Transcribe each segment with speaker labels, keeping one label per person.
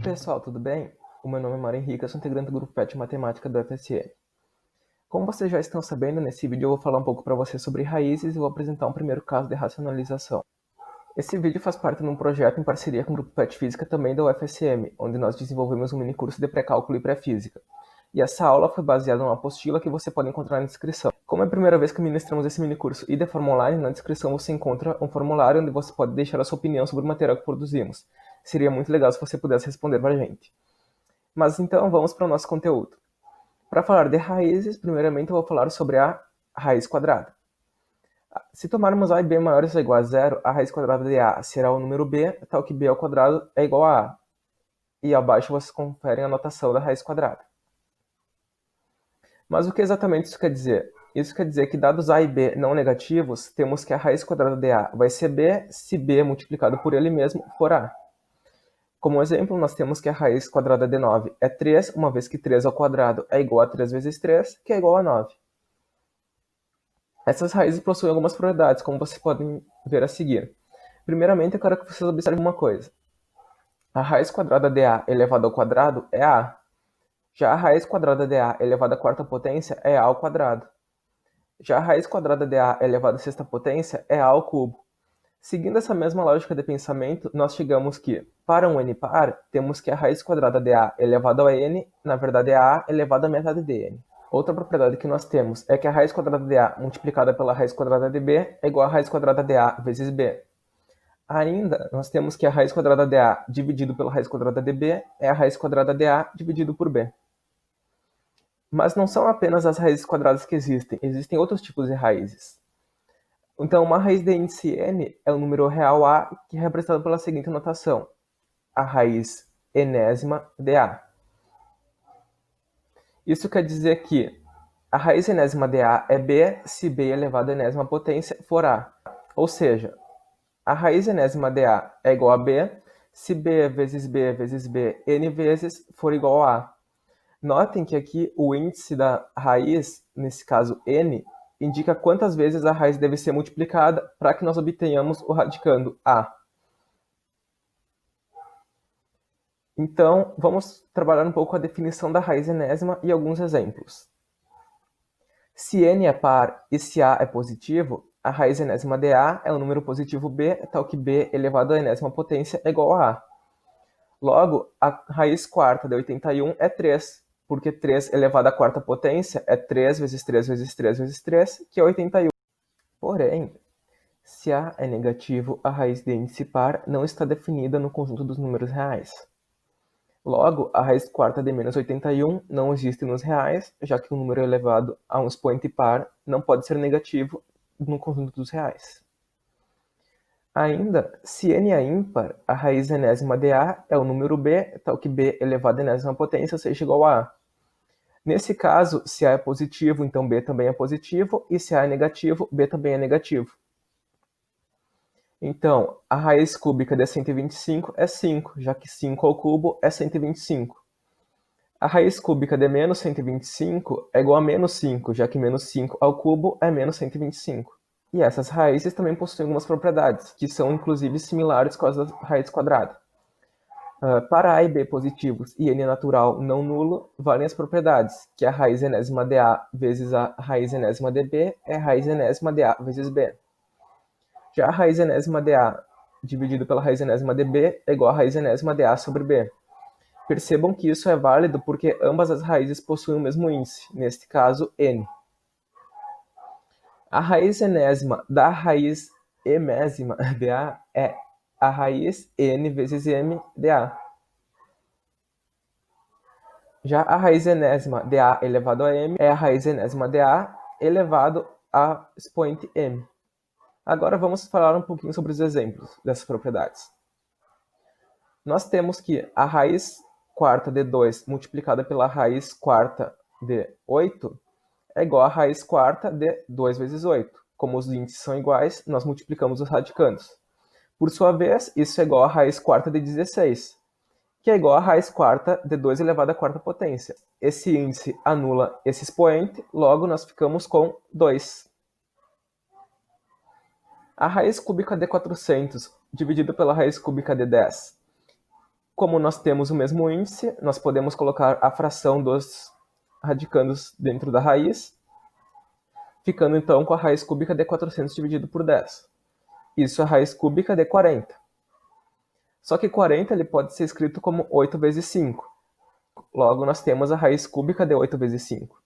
Speaker 1: Pessoal, tudo bem? O meu nome é Mário Henrique, eu sou integrante do grupo PET Matemática do FSM. Como vocês já estão sabendo, nesse vídeo eu vou falar um pouco para vocês sobre raízes e vou apresentar um primeiro caso de racionalização. Esse vídeo faz parte de um projeto em parceria com o grupo PET Física também da UFSM, onde nós desenvolvemos um mini curso de pré-cálculo e pré-física. E essa aula foi baseada numa apostila que você pode encontrar na descrição. Como é a primeira vez que ministramos esse mini curso e de forma online, na descrição você encontra um formulário onde você pode deixar a sua opinião sobre o material que produzimos. Seria muito legal se você pudesse responder para a gente. Mas então vamos para o nosso conteúdo. Para falar de raízes, primeiramente eu vou falar sobre a raiz quadrada. Se tomarmos a e b maiores ou igual a zero, a raiz quadrada de a será o número b, tal que b ao quadrado é igual a a. E abaixo vocês conferem a notação da raiz quadrada. Mas o que exatamente isso quer dizer? Isso quer dizer que, dados a e b não negativos, temos que a raiz quadrada de a vai ser b se b multiplicado por ele mesmo for a. Como exemplo, nós temos que a raiz quadrada de 9 é 3, uma vez que 3 ao quadrado é igual a 3 vezes 3, que é igual a 9. Essas raízes possuem algumas propriedades, como vocês podem ver a seguir. Primeiramente, eu quero que vocês observem uma coisa. A raiz quadrada de a elevado ao quadrado é a. Já a raiz quadrada de a elevado à quarta potência é a ao quadrado. Já a raiz quadrada de a elevado à sexta potência é a ao cubo. Seguindo essa mesma lógica de pensamento, nós chegamos que, para um n par, temos que a raiz quadrada de a elevado a n, na verdade é a elevado à metade de n. Outra propriedade que nós temos é que a raiz quadrada de a multiplicada pela raiz quadrada de b é igual a raiz quadrada de a vezes b. Ainda, nós temos que a raiz quadrada de a dividido pela raiz quadrada de b é a raiz quadrada de a dividido por b. Mas não são apenas as raízes quadradas que existem outros tipos de raízes. Então, uma raiz de índice n é o número real a, que é representado pela seguinte notação: a raiz enésima de a. Isso quer dizer que a raiz enésima de a é b se b elevado à enésima potência for a. Ou seja, a raiz enésima de a é igual a b se b vezes b vezes b n vezes for igual a a. Notem que aqui o índice da raiz, nesse caso n, indica quantas vezes a raiz deve ser multiplicada para que nós obtenhamos o radicando a. Então, vamos trabalhar um pouco a definição da raiz enésima e alguns exemplos. Se n é par e se a é positivo, a raiz enésima de a é um número positivo b, tal que b elevado à enésima potência é igual a a. Logo, a raiz quarta de 81 é 3, porque 3 elevado à quarta potência é 3 vezes 3 vezes 3 vezes 3, que é 81. Porém, se a é negativo, a raiz de índice par não está definida no conjunto dos números reais. Logo, a raiz quarta de menos 81 não existe nos reais, já que um número elevado a um expoente par não pode ser negativo no conjunto dos reais. Ainda, se n é ímpar, a raiz enésima de a é o número b, tal que b elevado à enésima potência seja igual a a. Nesse caso, se a é positivo, então b também é positivo, e se a é negativo, b também é negativo. Então, a raiz cúbica de 125 é 5, já que 5 ao cubo é 125. A raiz cúbica de menos 125 é igual a menos 5, já que menos 5 ao cubo é menos 125. E essas raízes também possuem algumas propriedades, que são inclusive similares com as da raiz quadrada. Para a e b positivos e n natural não nulo, valem as propriedades, que a raiz enésima de a vezes a raiz enésima de b é a raiz enésima de a vezes b. Já a raiz enésima de a dividido pela raiz enésima de b é igual a raiz enésima de a sobre b. Percebam que isso é válido porque ambas as raízes possuem o mesmo índice, neste caso, n. A raiz enésima da raiz emésima de a é a raiz n vezes m de a. Já a raiz enésima de a elevado a m é a raiz enésima de a elevado a expoente m. Agora vamos falar um pouquinho sobre os exemplos dessas propriedades. Nós temos que a raiz quarta de 2 multiplicada pela raiz quarta de 8 é igual a raiz quarta de 2 vezes 8. Como os índices são iguais, nós multiplicamos os radicandos. Por sua vez, isso é igual a raiz quarta de 16, que é igual a raiz quarta de 2 elevado à quarta potência. Esse índice anula esse expoente, logo nós ficamos com 2. A raiz cúbica de 400 dividido pela raiz cúbica de 10. Como nós temos o mesmo índice, nós podemos colocar a fração dos radicandos dentro da raiz, ficando então com a raiz cúbica de 400 dividido por 10. Isso é a raiz cúbica de 40. Só que 40 ele pode ser escrito como 8 vezes 5. Logo, nós temos a raiz cúbica de 8 vezes 5.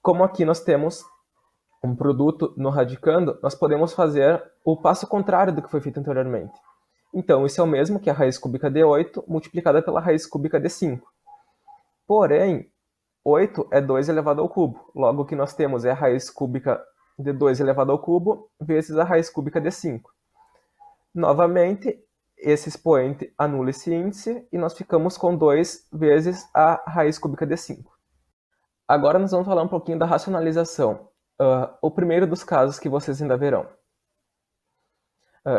Speaker 1: Como aqui nós temos um produto no radicando, nós podemos fazer o passo contrário do que foi feito anteriormente. Então, isso é o mesmo que a raiz cúbica de 8 multiplicada pela raiz cúbica de 5. Porém, 8 é 2 elevado ao cubo. Logo, o que nós temos é a raiz cúbica de 2 elevado ao cubo vezes a raiz cúbica de 5. Novamente, esse expoente anula esse índice e nós ficamos com 2 vezes a raiz cúbica de 5. Agora nós vamos falar um pouquinho da racionalização. O primeiro dos casos que vocês ainda verão.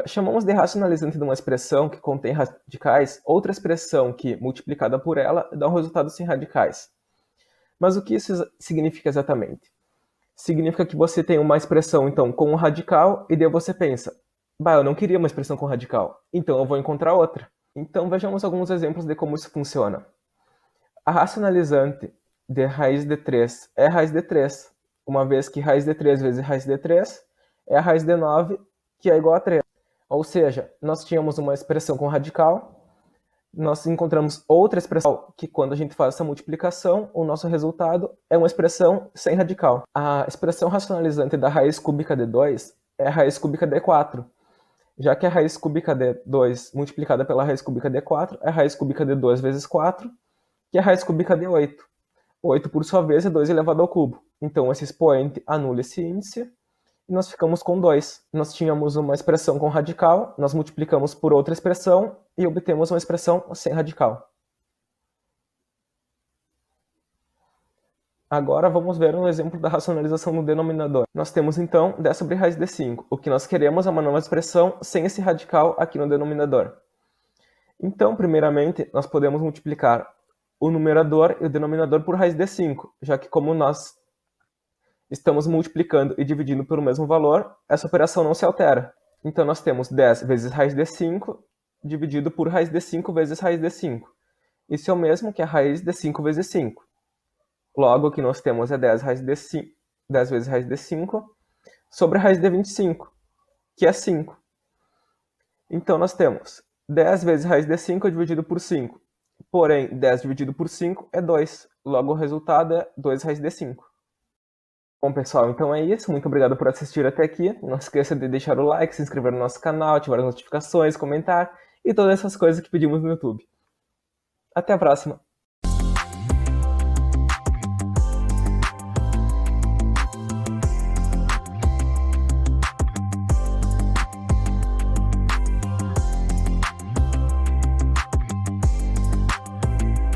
Speaker 1: Chamamos de racionalizante de uma expressão que contém radicais outra expressão que, multiplicada por ela, dá um resultado sem radicais. Mas o que isso significa exatamente? Significa que você tem uma expressão, então, com um radical, e daí você pensa, eu não queria uma expressão com radical, então eu vou encontrar outra. Então vejamos alguns exemplos de como isso funciona. A racionalizante de raiz de 3 é raiz de 3, uma vez que raiz de 3 vezes raiz de 3 é a raiz de 9, que é igual a 3. Ou seja, nós tínhamos uma expressão com radical, nós encontramos outra expressão que, quando a gente faz essa multiplicação, o nosso resultado é uma expressão sem radical. A expressão racionalizante da raiz cúbica de 2 é a raiz cúbica de 4, já que a raiz cúbica de 2 multiplicada pela raiz cúbica de 4 é a raiz cúbica de 2 vezes 4, que é a raiz cúbica de 8. 8, por sua vez, é 2 elevado ao cubo. Então, esse expoente anula esse índice e nós ficamos com 2. Nós tínhamos uma expressão com radical, nós multiplicamos por outra expressão e obtemos uma expressão sem radical. Agora vamos ver um exemplo da racionalização no denominador. Nós temos então 10 sobre raiz de 5. O que nós queremos é uma nova expressão sem esse radical aqui no denominador. Então, primeiramente, nós podemos multiplicar o numerador e o denominador por raiz de 5, já que como nós estamos multiplicando e dividindo pelo mesmo valor, essa operação não se altera. Então nós temos 10 vezes raiz de 5 dividido por raiz de 5 vezes raiz de 5. Isso é o mesmo que a raiz de 5 vezes 5. Logo, o que nós temos é 10 vezes raiz de 5 sobre a raiz de 25, que é 5. Então nós temos 10 vezes raiz de 5 dividido por 5. Porém, 10 dividido por 5 é 2. Logo, o resultado é 2 raiz de 5. Bom, pessoal, então é isso. Muito obrigado por assistir até aqui. Não esqueça de deixar o like, se inscrever no nosso canal, ativar as notificações, comentar e todas essas coisas que pedimos no YouTube. Até a próxima!